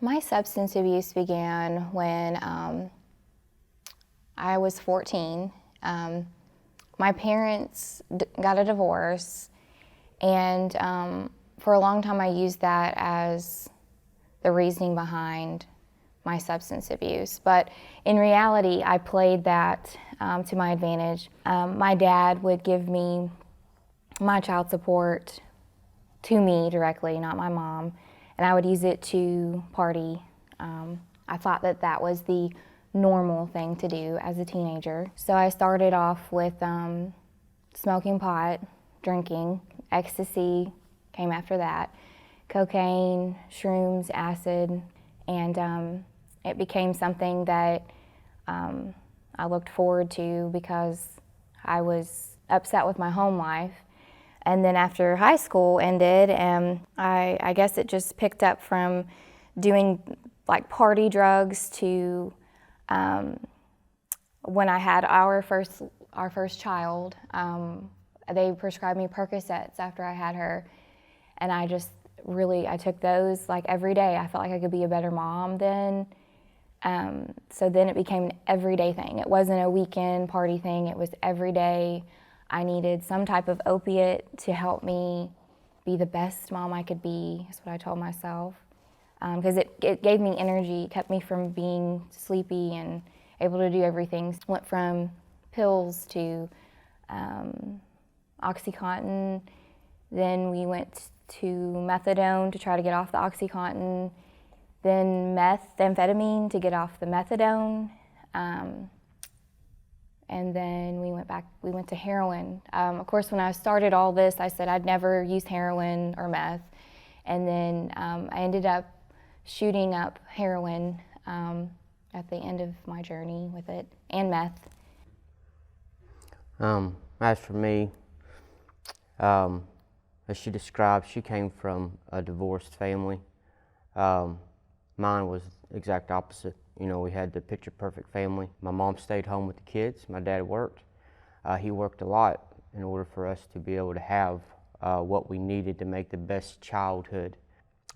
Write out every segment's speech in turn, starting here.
My substance abuse began when I was 14. My parents got a divorce, and for a long time I used that as the reasoning behind my substance abuse. But in reality, I played that to my advantage. My dad would give me my child support to me directly, not my mom, and I would use it to party. I thought that that was the normal thing to do as a teenager. So I started off with smoking pot, drinking, ecstasy came after that, cocaine, shrooms, acid, and it became something that I looked forward to because I was upset with my home life. And then after high school ended, I guess it just picked up from doing like party drugs to when I had our first child. They prescribed me Percocets after I had her, and I took those like every day. I felt like I could be a better mom then. So then it became an everyday thing. It wasn't a weekend party thing, it was every day. I needed some type of opiate to help me be the best mom I could be, is what I told myself. Because it gave me energy, kept me from being sleepy and able to do everything. Went from pills to OxyContin, then we went to methadone to try to get off the OxyContin, then methamphetamine to get off the methadone. And then we went to heroin. Of course, when I started all this, I said I'd never use heroin or meth. And then I ended up shooting up heroin at the end of my journey with it, and meth. As for me, as she described, she came from a divorced family. Mine was the exact opposite. You know, we had the picture-perfect family. My mom stayed home with the kids. My dad worked. He worked a lot in order for us to be able to have what we needed to make the best childhood.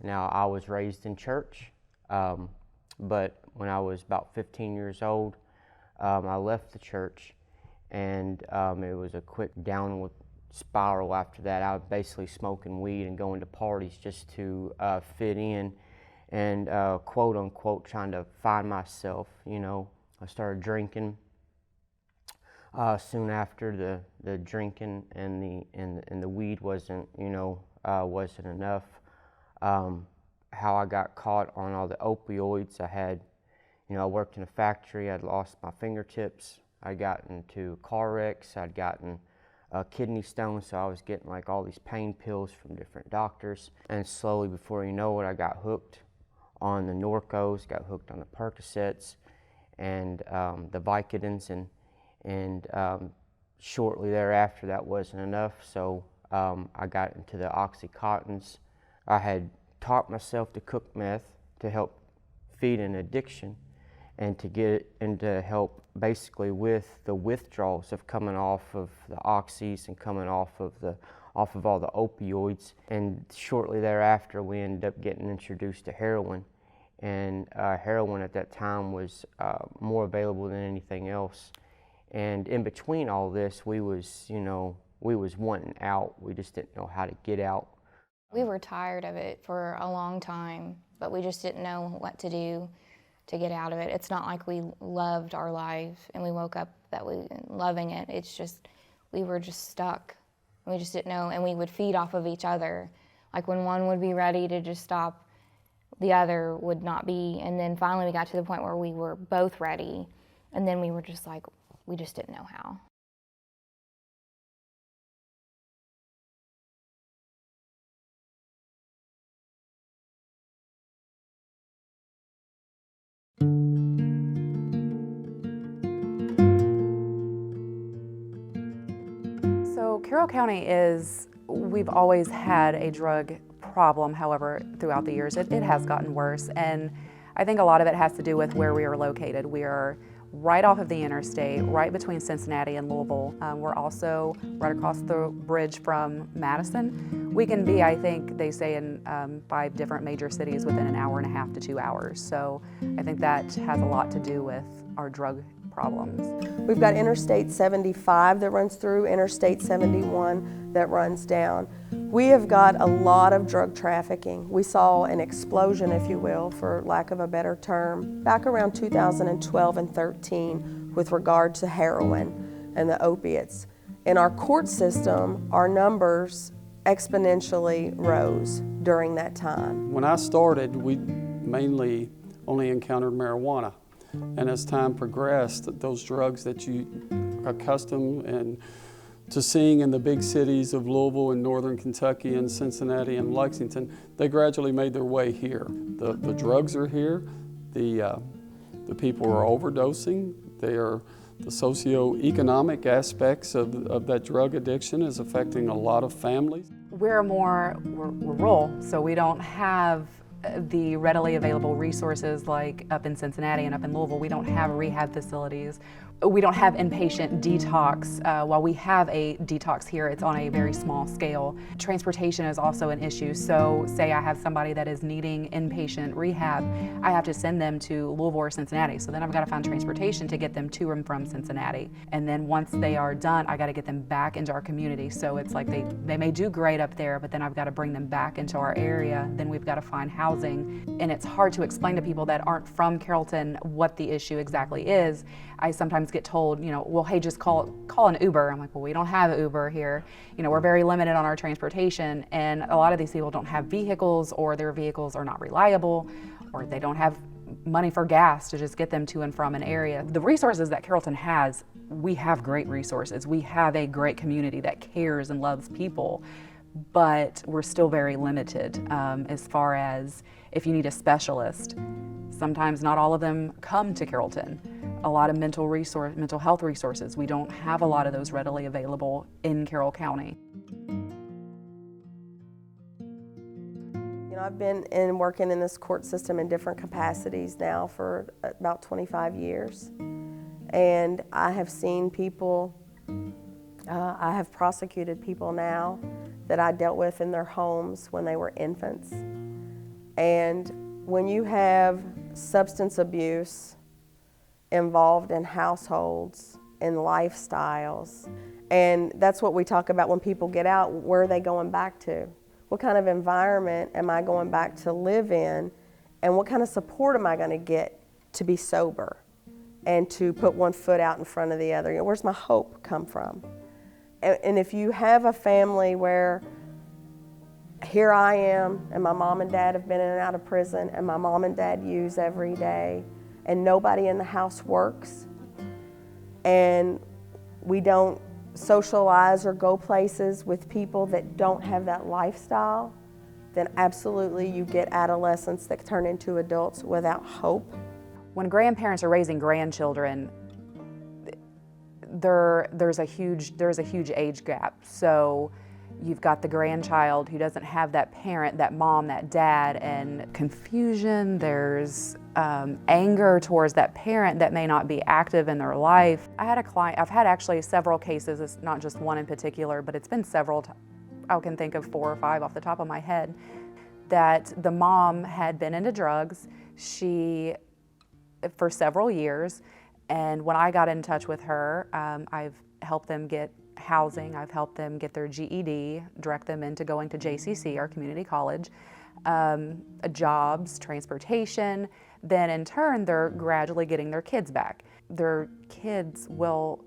Now, I was raised in church, but when I was about 15 years old, I left the church, and it was a quick downward spiral after that. I was basically smoking weed and going to parties just to fit in, and quote unquote trying to find myself. You know, I started drinking soon after. The drinking and the weed wasn't enough. How I got caught on all the opioids. I worked in a factory. I'd lost my fingertips. I'd gotten into car wrecks. I'd gotten kidney stones, so I was getting like all these pain pills from different doctors. And slowly, before you know it, I got hooked on the Norcos, got hooked on the Percocets and the Vicodins, and shortly thereafter that wasn't enough, so I got into the OxyContins. I had taught myself to cook meth to help feed an addiction and to help basically with the withdrawals of coming off of the oxys and coming off of all the opioids. And shortly thereafter, we ended up getting introduced to heroin. And heroin at that time was more available than anything else. And in between all this, we was wanting out. We just didn't know how to get out. We were tired of it for a long time, but we just didn't know what to do to get out of it. It's not like we loved our life and we woke up loving it. It's just, we were just stuck. We just didn't know, and we would feed off of each other. Like when one would be ready to just stop, the other would not be. And then finally we got to the point where we were both ready, and then we were just like, we just didn't know how. So Carroll County we've always had a drug problem. However, throughout the years, it has gotten worse. And I think a lot of it has to do with where we are located. We are right off of the interstate, right between Cincinnati and Louisville. We're also right across the bridge from Madison. We can be, I think, they say in 5 different major cities within an hour and a half to 2 hours. So I think that has a lot to do with our drug problems. We've got Interstate 75 that runs through, Interstate 71 that runs down. We have got a lot of drug trafficking. We saw an explosion, if you will, for lack of a better term, back around 2012 and 13 with regard to heroin and the opiates. In our court system, our numbers exponentially rose during that time. When I started, we mainly only encountered marijuana. And as time progressed, those drugs that you are accustomed to seeing in the big cities of Louisville and northern Kentucky and Cincinnati and Lexington, they gradually made their way here. The drugs are here, the people are overdosing, the socioeconomic aspects of that drug addiction is affecting a lot of families. We're rural, so we don't have the readily available resources like up in Cincinnati and up in Louisville. We don't have rehab facilities. We don't have inpatient detox. While we have a detox here, it's on a very small scale. Transportation is also an issue. So say I have somebody that is needing inpatient rehab, I have to send them to Louisville or Cincinnati. So then I've got to find transportation to get them to and from Cincinnati. And then once they are done, I got to get them back into our community. So it's like they may do great up there, but then I've got to bring them back into our area. Then we've got to find housing. And it's hard to explain to people that aren't from Carrollton what the issue exactly is. I sometimes get told, well, hey, just call an Uber. I'm like, well, we don't have Uber here. We're very limited on our transportation, and a lot of these people don't have vehicles, or their vehicles are not reliable, or they don't have money for gas to just get them to and from an area. The resources that Carrollton has, we have great resources. We have a great community that cares and loves people, but we're still very limited as far as if you need a specialist. Sometimes not all of them come to Carrollton. A lot of mental health resources, we don't have a lot of those readily available in Carroll County. I've been working in this court system in different capacities now for about 25 years. And I have seen people, I have prosecuted people now that I dealt with in their homes when they were infants. And when you have substance abuse involved in households and lifestyles, and that's what we talk about when people get out, where are they going back to? What kind of environment am I going back to live in, and what kind of support am I going to get to be sober and to put one foot out in front of the other? Where's my hope come from? And if you have a family where here I am, and my mom and dad have been in and out of prison, and my mom and dad use every day, and nobody in the house works, and we don't socialize or go places with people that don't have that lifestyle, then absolutely you get adolescents that turn into adults without hope. When grandparents are raising grandchildren, there's a huge age gap. So you've got the grandchild who doesn't have that parent, that mom, that dad, and confusion. There's anger towards that parent that may not be active in their life. I had a client, I've had actually several cases, it's not just one in particular, but it's been several, I can think of 4 or 5 off the top of my head, that the mom had been into drugs for several years. And when I got in touch with her, I've helped them get housing, I've helped them get their GED, direct them into going to JCC, our community college, jobs, transportation. Then in turn, they're gradually getting their kids back. Their kids will,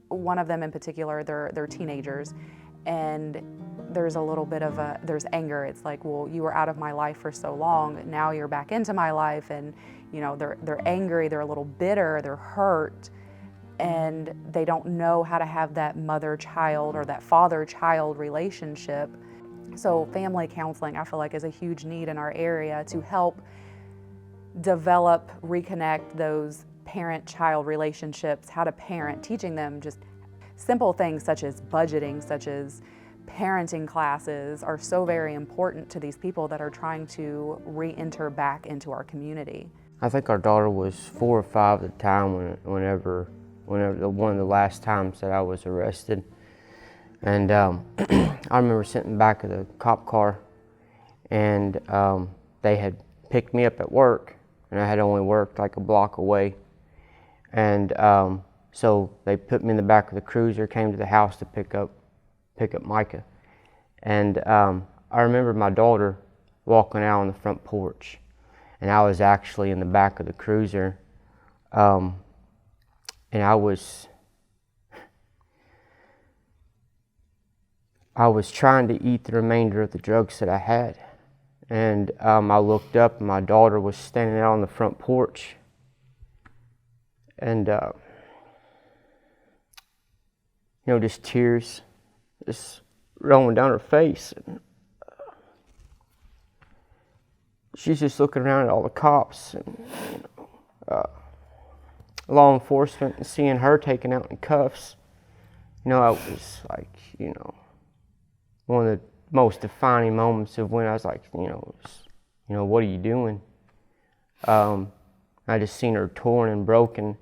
one of them in particular, they're teenagers, and there's a little bit of there's anger. It's like, well, you were out of my life for so long, now you're back into my life, and they're angry, they're a little bitter, they're hurt, and they don't know how to have that mother-child or that father-child relationship. So family counseling, I feel like, is a huge need in our area to help develop, reconnect those parent-child relationships, how to parent, teaching them just simple things such as budgeting, such as parenting classes are so very important to these people that are trying to re-enter back into our community. I think our daughter was 4 or 5 at the time whenever one of the last times that I was arrested. And I remember sitting back of the cop car, and they had picked me up at work, and I had only worked like a block away. And so they put me in the back of the cruiser, came to the house to pick up Micah. And I remember my daughter walking out on the front porch, and I was actually in the back of the cruiser, and I was trying to eat the remainder of the drugs that I had. And I looked up, and my daughter was standing out on the front porch, and just tears just rolling down her face. And she's just looking around at all the cops and law enforcement, and seeing her taken out in cuffs. It was like, one of the most defining moments of when I was like, what are you doing? I just seen her torn and broken.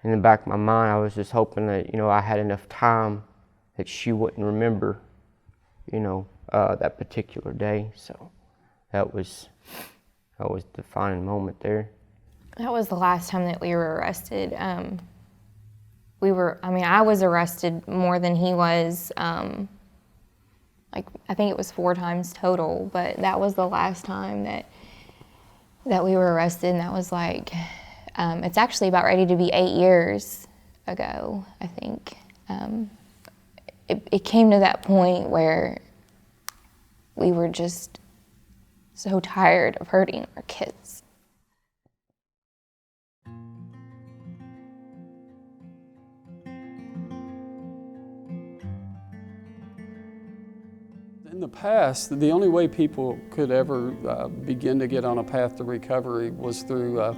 In the back of my mind, I was just hoping that, I had enough time that she wouldn't remember, that particular day. So that was the defining moment there. That was the last time that we were arrested. I was arrested more than he was. I think it was 4 times total, but that was the last time that we were arrested, and that was like, it's actually about ready to be 8 years ago, I think. It came to that point where we were just so tired of hurting our kids. In the past, the only way people could ever begin to get on a path to recovery was through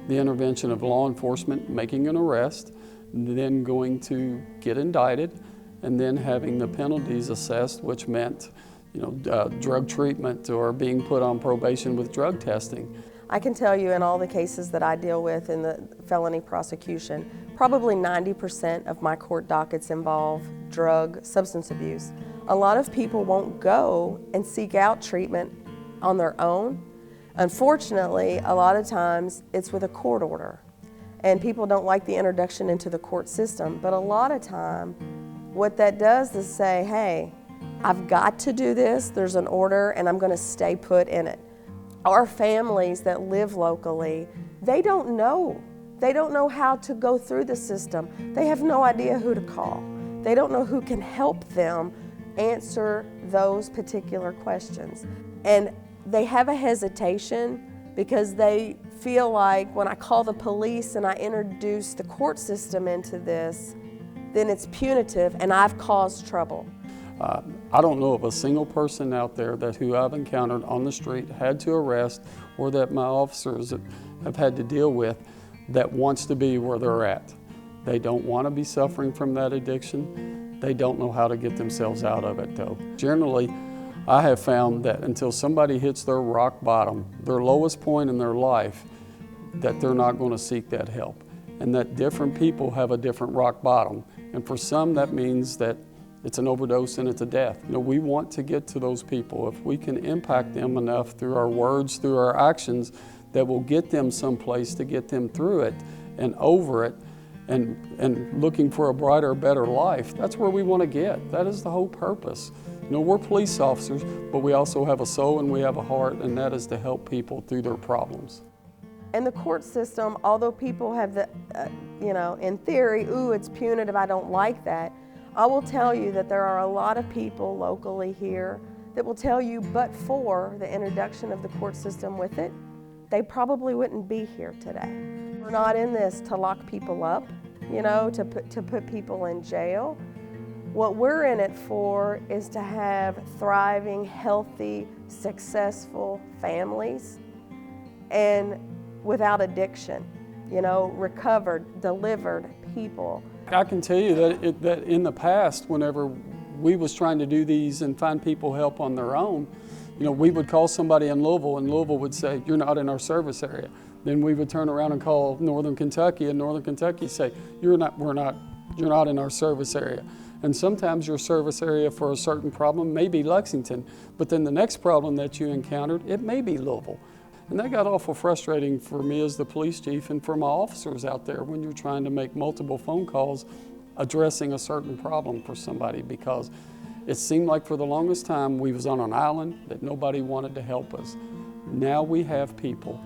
the intervention of law enforcement, making an arrest, then going to get indicted, and then having the penalties assessed, which meant drug treatment or being put on probation with drug testing. I can tell you in all the cases that I deal with in the felony prosecution, probably 90% of my court dockets involve substance abuse. A lot of people won't go and seek out treatment on their own. Unfortunately, a lot of times it's with a court order, and people don't like the introduction into the court system, but a lot of time what that does is say, hey, I've got to do this, there's an order, and I'm going to stay put in it. Our families that live locally, they don't know. They don't know how to go through the system. They have no idea who to call. They don't know who can help them answer those particular questions. And they have a hesitation because they feel like when I call the police and I introduce the court system into this, then it's punitive and I've caused trouble. I don't know of a single person out there who I've encountered on the street, had to arrest, or that my officers have had to deal with that wants to be where they're at. They don't want to be suffering from that addiction. They don't know how to get themselves out of it though. Generally, I have found that until somebody hits their rock bottom, their lowest point in their life, that they're not going to seek that help. And that different people have a different rock bottom. And for some, that means that it's an overdose and it's a death. We want to get to those people. If we can impact them enough through our words, through our actions, that will get them someplace to get them through it and over it and looking for a brighter, better life, that's where we want to get. That is the whole purpose. We're police officers, but we also have a soul and we have a heart, and that is to help people through their problems. In the court system, although people have the, in theory, ooh, it's punitive, I don't like that, I will tell you that there are a lot of people locally here that will tell you, but for the introduction of the court system with it, they probably wouldn't be here today. We're not in this to lock people up, to put people in jail. What we're in it for is to have thriving, healthy, successful families and without addiction, recovered, delivered people. I can tell you that in the past, whenever we was trying to do these and find people help on their own, You know, we would call somebody in Louisville would say, "You're not in our service area." Then we would turn around and call Northern Kentucky, and Northern Kentucky say, you're not in our service area. And sometimes your service area for a certain problem may be Lexington, but then the next problem that you encountered, it may be Louisville. And that got awful frustrating for me as the police chief and for my officers out there when you're trying to make multiple phone calls addressing a certain problem for somebody, because it seemed like for the longest time we was on an island that nobody wanted to help us. Now we have people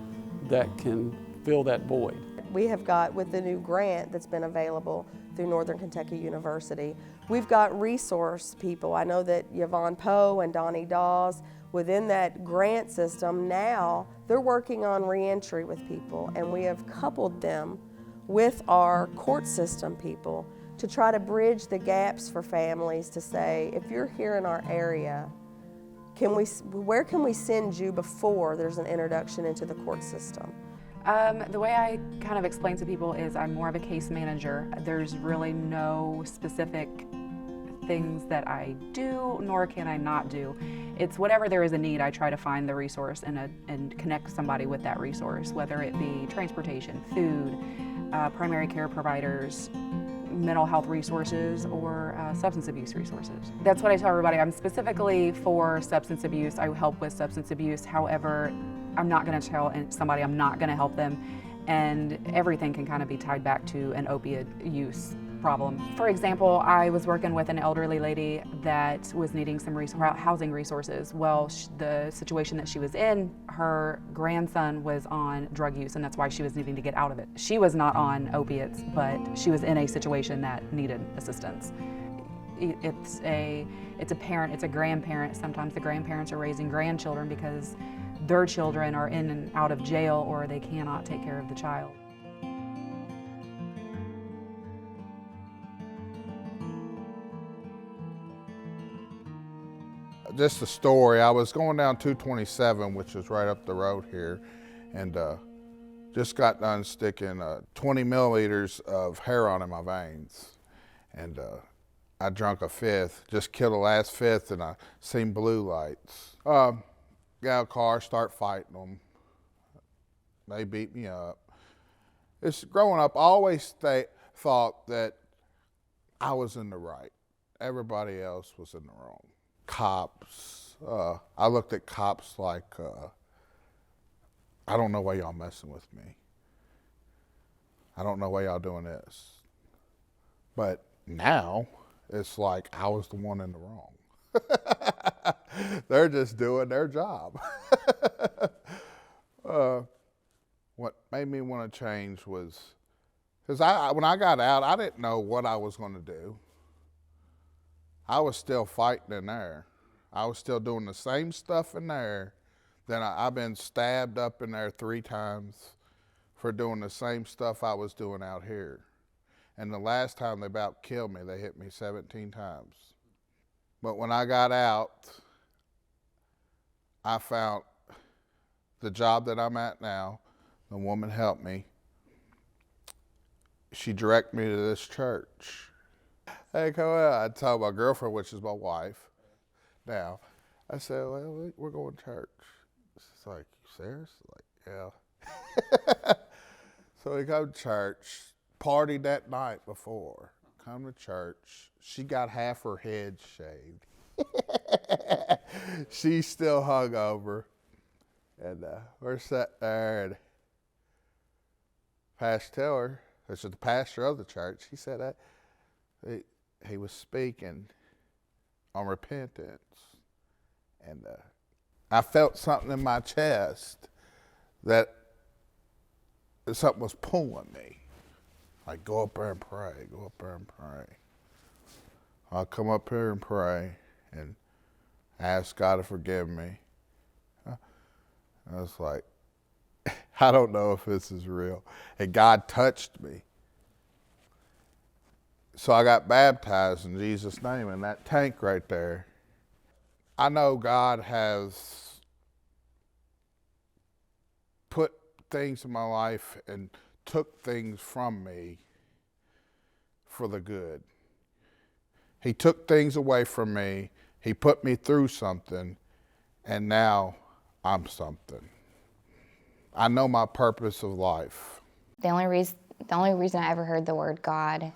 that can fill that void. We have got, with the new grant that's been available through Northern Kentucky University, we've got resource people. I know that Yvonne Poe and Donnie Dawes, within that grant system now, they're working on reentry with people, and we have coupled them with our court system people to try to bridge the gaps for families to say, if you're here in our area, where can we send you before there's an introduction into the court system? The way I kind of explain to people is I'm more of a case manager. There's really no specific things that I do, nor can I not do. It's whatever there is a need, I try to find the resource and connect somebody with that resource, whether it be transportation, food, primary care providers, mental health resources, or substance abuse resources. That's what I tell everybody. I'm specifically for substance abuse. I help with substance abuse. However, I'm not going to tell somebody I'm not going to help them, and everything can kind of be tied back to an opiate use problem. For example, I was working with an elderly lady that was needing some housing resources. Well, the situation that she was in, her grandson was on drug use, and that's why she was needing to get out of it. She was not on opiates, but she was in a situation that needed assistance. It's a parent, it's a grandparent. Sometimes the grandparents are raising grandchildren because their children are in and out of jail, or they cannot take care of the child. Just a story. I was going down 227, which is right up the road here, and just got done sticking 20 milliliters of heroin in my veins. And I drunk a fifth, just killed the last fifth, and I seen blue lights. Got a car, start fighting them. They beat me up. It's growing up, I always thought that I was in the right. Everybody else was in the wrong. Cops, I looked at cops like, I don't know why y'all messing with me. I don't know why y'all doing this. But now, it's like I was the one in the wrong. They're just doing their job. What made me want to change was, because when I got out, I didn't know what I was going to do. I was still fighting in there. I was still doing the same stuff in there. Then I've been stabbed up in there 3 times for doing the same stuff I was doing out here. And the last time they about killed me, they hit me 17 times. But when I got out, I found the job that I'm at now. The woman helped me. She directed me to this church. Hey, come on. I told my girlfriend, which is my wife now, I said, well, we're going to church. She's like, you serious? Like, yeah. So we go to church, partied that night before, come to church. She got half her head shaved. She's still hungover. And we're sitting there, and Pastor Taylor, which is the pastor of the church, he said that he was speaking on repentance, and I felt something in my chest that something was pulling me. Like, go up there and pray, go up there and pray. I'll come up here and pray and ask God to forgive me. I was like, I don't know if this is real. And God touched me. So I got baptized in Jesus' name in that tank right there. I know God has put things in my life and took things from me for the good. He took things away from me. He put me through something, and now I'm something. I know my purpose of life. The only reason I ever heard the word God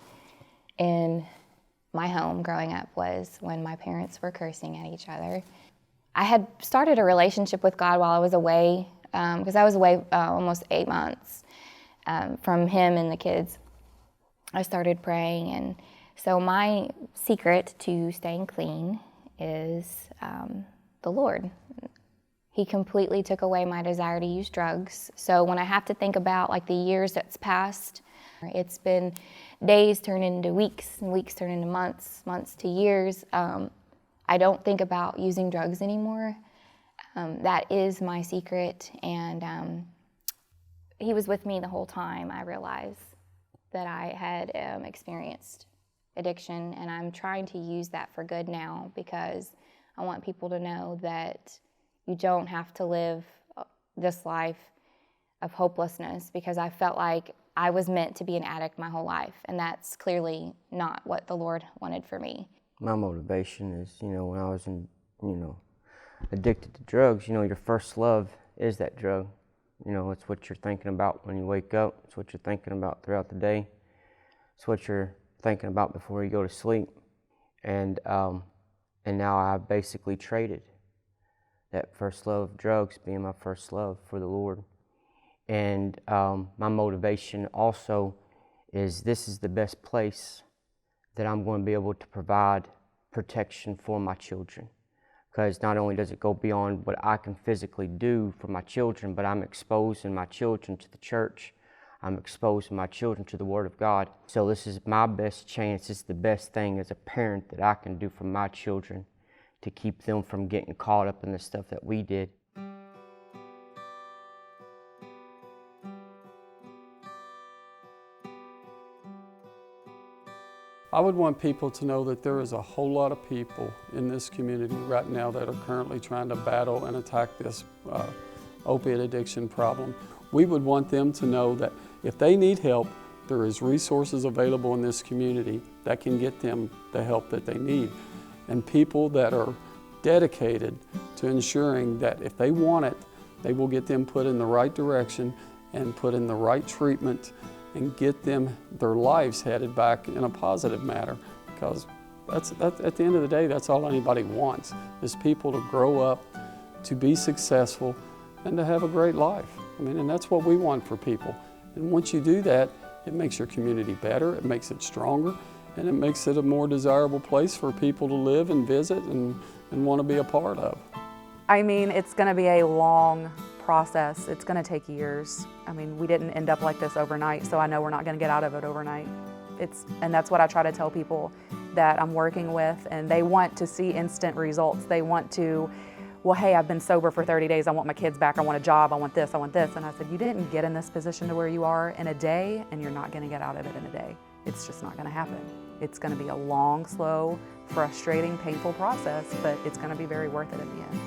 in my home growing up was when my parents were cursing at each other. I had started a relationship with God while I was away, because I was away almost 8 months from him and the kids. I started praying, and so my secret to staying clean is the Lord. He completely took away my desire to use drugs. So when I have to think about like the years that's passed, it's been days turn into weeks, and weeks turn into months, months to years. I don't think about using drugs anymore. That is my secret, and he was with me the whole time. I realized that I had experienced addiction, and I'm trying to use that for good now, because I want people to know that you don't have to live this life of hopelessness, because I felt like I was meant to be an addict my whole life, and that's clearly not what the Lord wanted for me. My motivation is, when I was addicted to drugs, your first love is that drug. It's what you're thinking about when you wake up. It's what you're thinking about throughout the day. It's what you're thinking about before you go to sleep. And now I basically traded that first love of drugs being my first love for the Lord. And my motivation also is this is the best place that I'm going to be able to provide protection for my children. Because not only does it go beyond what I can physically do for my children, but I'm exposing my children to the church. I'm exposing my children to the Word of God. So this is my best chance. It's the best thing as a parent that I can do for my children to keep them from getting caught up in the stuff that we did. I would want people to know that there is a whole lot of people in this community right now that are currently trying to battle and attack this opiate addiction problem. We would want them to know that if they need help, there is resources available in this community that can get them the help that they need. And people that are dedicated to ensuring that if they want it, they will get them put in the right direction and put in the right treatment and get them their lives headed back in a positive manner, because that's at the end of the day, that's all anybody wants, is people to grow up, to be successful, and to have a great life. And that's what we want for people. And once you do that, it makes your community better, it makes it stronger, and it makes it a more desirable place for people to live and visit and want to be a part of. It's going to be a long process. It's going to take years. We didn't end up like this overnight, so I know we're not going to get out of it overnight. And that's what I try to tell people that I'm working with, and they want to see instant results. They want to, well, hey, I've been sober for 30 days, I want my kids back, I want a job, I want this, I want this. And I said, you didn't get in this position to where you are in a day, and you're not going to get out of it in a day. It's just not going to happen. It's going to be a long, slow, frustrating, painful process, but it's going to be very worth it in the end.